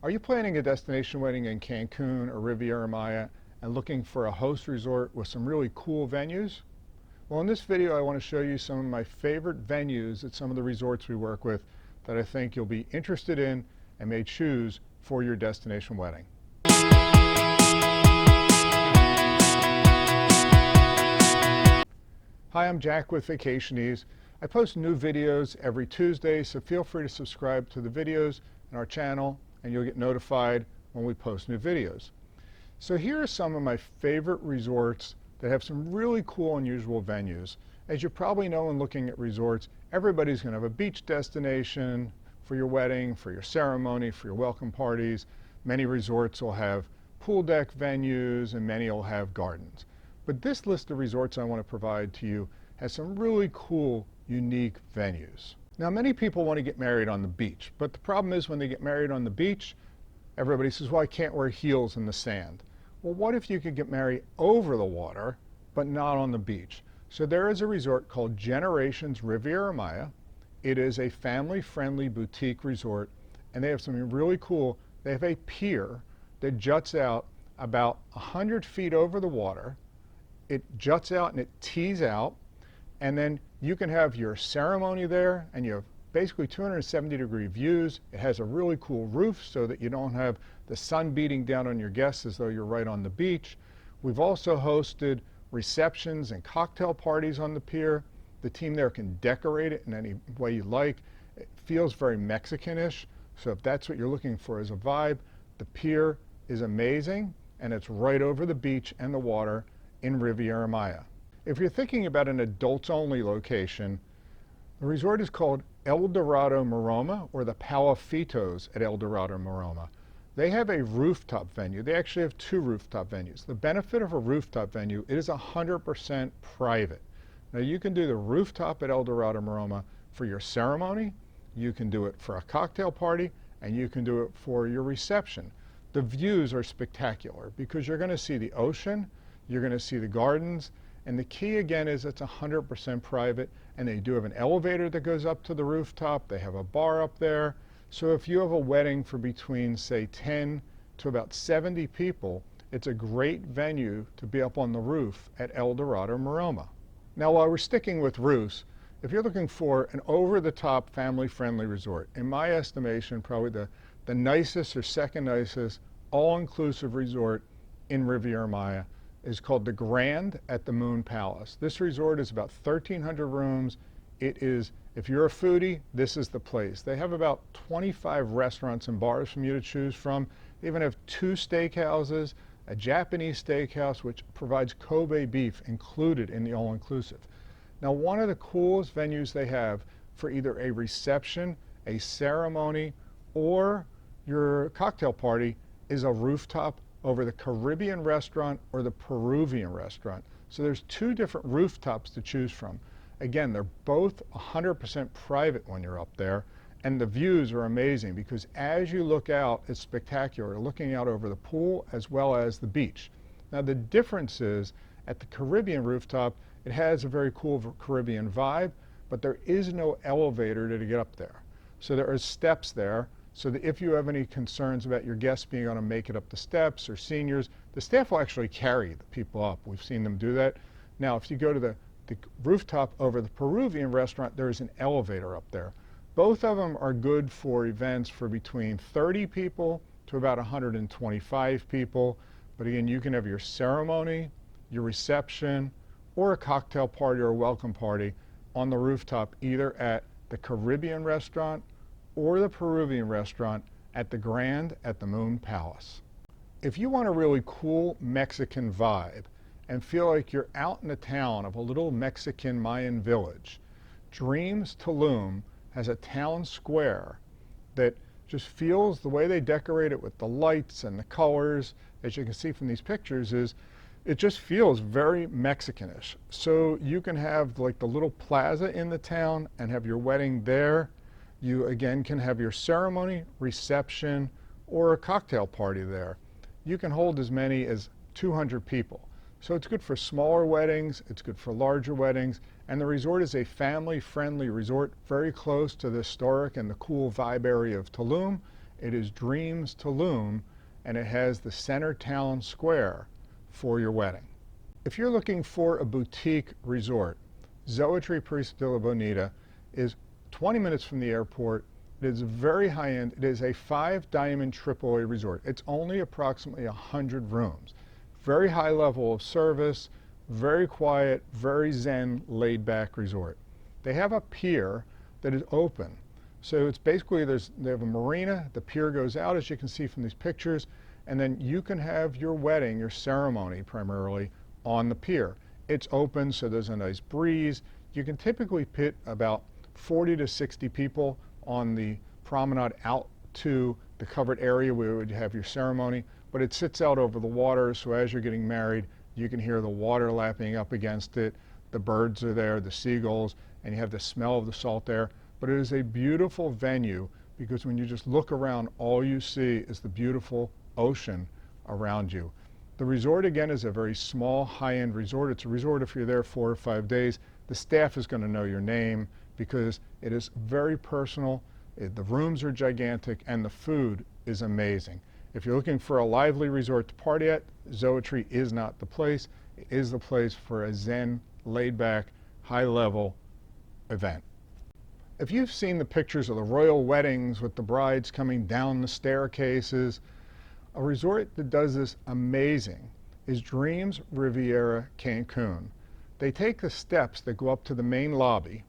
Are you planning a destination wedding in Cancun or Riviera Maya and looking for a host resort with some really cool venues? Well, in this video, I want to show you some of my favorite venues at some of the resorts we work with that I think you'll be interested in and may choose for your destination wedding. Hi, I'm Jack with Vacationese. I post new videos every Tuesday, so feel free to subscribe to the videos in our channel and you'll get notified when we post new videos. So here are some of my favorite resorts that have some really cool, unusual venues. As you probably know in looking at resorts, everybody's going to have a beach destination for your wedding, for your ceremony, for your welcome parties. Many resorts will have pool deck venues and many will have gardens. But this list of resorts I want to provide to you has some really cool, unique venues. Now, many people want to get married on the beach, but the problem is when they get married on the beach, everybody says, well, I can't wear heels in the sand. Well, what if you could get married over the water, but not on the beach? So there is a resort called Generations Riviera Maya. It is a family-friendly boutique resort, and they have something really cool. They have a pier that juts out about 100 feet over the water. It juts out and it tees out, and then you can have your ceremony there, and you have basically 270-degree views. It has a really cool roof so that you don't have the sun beating down on your guests as though you're right on the beach. We've also hosted receptions and cocktail parties on the pier. The team there can decorate it in any way you like. It feels very Mexican-ish, so if that's what you're looking for as a vibe, the pier is amazing, and it's right over the beach and the water in Riviera Maya. If you're thinking about an adults-only location, the resort is called Dorado Maroma, or the Palafitos at Dorado Maroma. They have a rooftop venue. They actually have two rooftop venues. The benefit of a rooftop venue, it is 100% private. Now, you can do the rooftop at Dorado Maroma for your ceremony, you can do it for a cocktail party, and you can do it for your reception. The views are spectacular because you're going to see the ocean, you're going to see the gardens, and the key again is it's 100% private, and they do have an elevator that goes up to the rooftop. They have a bar up there. So if you have a wedding for between, say, 10 to about 70 people, it's a great venue to be up on the roof at Dorado Maroma. Now, while we're sticking with roofs, if you're looking for an over-the-top family-friendly resort, in my estimation, probably the nicest or second nicest all-inclusive resort in Riviera Maya is called the Grand at the Moon Palace. This resort is about 1,300 rooms. It is, if you're a foodie, this is the place. They have about 25 restaurants and bars for you to choose from. They even have 2 steakhouses, a Japanese steakhouse, which provides Kobe beef included in the all-inclusive. Now, one of the coolest venues they have for either a reception, a ceremony, or your cocktail party is a rooftop over the Caribbean restaurant or the Peruvian restaurant. So there's 2 different rooftops to choose from. Again, they're both 100% private when you're up there, and the views are amazing because as you look out, it's spectacular, looking out over the pool as well as the beach. Now, the difference is at the Caribbean rooftop, it has a very cool Caribbean vibe, but there is no elevator to get up there. So there are steps there, so that if you have any concerns about your guests being able to make it up the steps or seniors, the staff will actually carry the people up. We've seen them do that. Now, if you go to the rooftop over the Peruvian restaurant, there is an elevator up there. Both of them are good for events for between 30 people to about 125 people. But again, you can have your ceremony, your reception, or a cocktail party or a welcome party on the rooftop, either at the Caribbean restaurant or the Peruvian restaurant at the Grand at the Moon Palace. If you want a really cool Mexican vibe and feel like you're out in the town of a little Mexican Mayan village, Dreams Tulum has a town square that just feels, the way they decorate it with the lights and the colors, as you can see from these pictures, is it just feels very Mexicanish. So you can have like the little plaza in the town and have your wedding there. You again can have your ceremony, reception, or a cocktail party there. You can hold as many as 200 people. So it's good for smaller weddings, it's good for larger weddings, and the resort is a family-friendly resort very close to the historic and the cool vibe area of Tulum. It is Dreams Tulum, and it has the center town square for your wedding. If you're looking for a boutique resort, Zoetry Paraiso de la Bonita is 20 minutes from the airport. It is very high-end. It is a 5-diamond AAA resort. It's only approximately 100 rooms. Very high level of service, very quiet, very zen, laid-back resort. They have a pier that is open. So it's basically, they have a marina, the pier goes out, as you can see from these pictures, and then you can have your wedding, your ceremony primarily, on the pier. It's open, so there's a nice breeze. You can typically put about 40 to 60 people on the promenade out to the covered area where you would have your ceremony, but it sits out over the water, so as you're getting married, you can hear the water lapping up against it. The birds are there, the seagulls, and you have the smell of the salt air. But it is a beautiful venue because when you just look around, all you see is the beautiful ocean around you. The resort, again, is a very small, high-end resort. It's a resort if you're there 4 or 5 days. The staff is going to know your name because it is very personal. The rooms are gigantic, and the food is amazing. If you're looking for a lively resort to party at, Zoetry is not the place. It is the place for a zen, laid-back, high-level event. If you've seen the pictures of the royal weddings with the brides coming down the staircases, a resort that does this amazing is Dreams Riviera Cancun. They take the steps that go up to the main lobby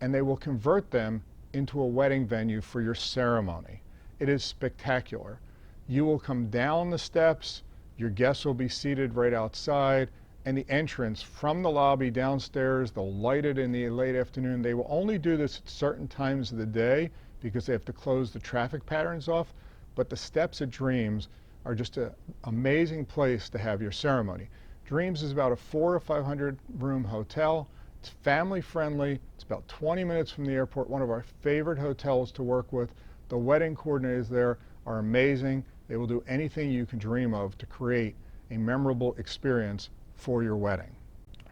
and they will convert them into a wedding venue for your ceremony. It is spectacular. You will come down the steps, your guests will be seated right outside, and the entrance from the lobby downstairs, they'll light it in the late afternoon. They will only do this at certain times of the day because they have to close the traffic patterns off. But the steps at Dreams are just an amazing place to have your ceremony. Dreams is about a 400 or 500 room hotel. It's family friendly. It's about 20 minutes from the airport, one of our favorite hotels to work with. The wedding coordinators there are amazing. They will do anything you can dream of to create a memorable experience for your wedding.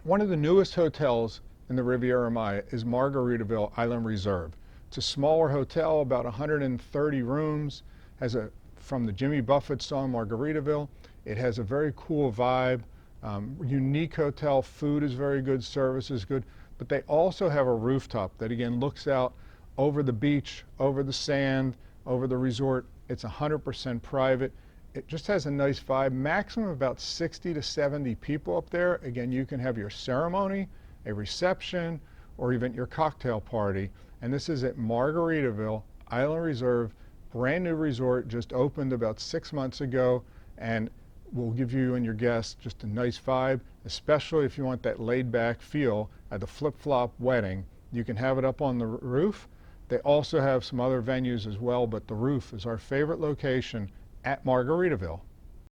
One of the newest hotels in the Riviera Maya is Margaritaville Island Reserve. It's a smaller hotel, about 130 rooms, from the Jimmy Buffett song Margaritaville. It has a very cool vibe, unique hotel, food is very good, service is good, but they also have a rooftop that again looks out over the beach, over the sand, over the resort. It's 100% private. It just has a nice vibe, maximum about 60 to 70 people up there. Again, you can have your ceremony, a reception, or even your cocktail party. And this is at Margaritaville Island Reserve, brand new resort, just opened about 6 months ago, and will give you and your guests just a nice vibe, especially if you want that laid back feel at the flip-flop wedding. You can have it up on the roof. They also have some other venues as well, but the roof is our favorite location at Margaritaville.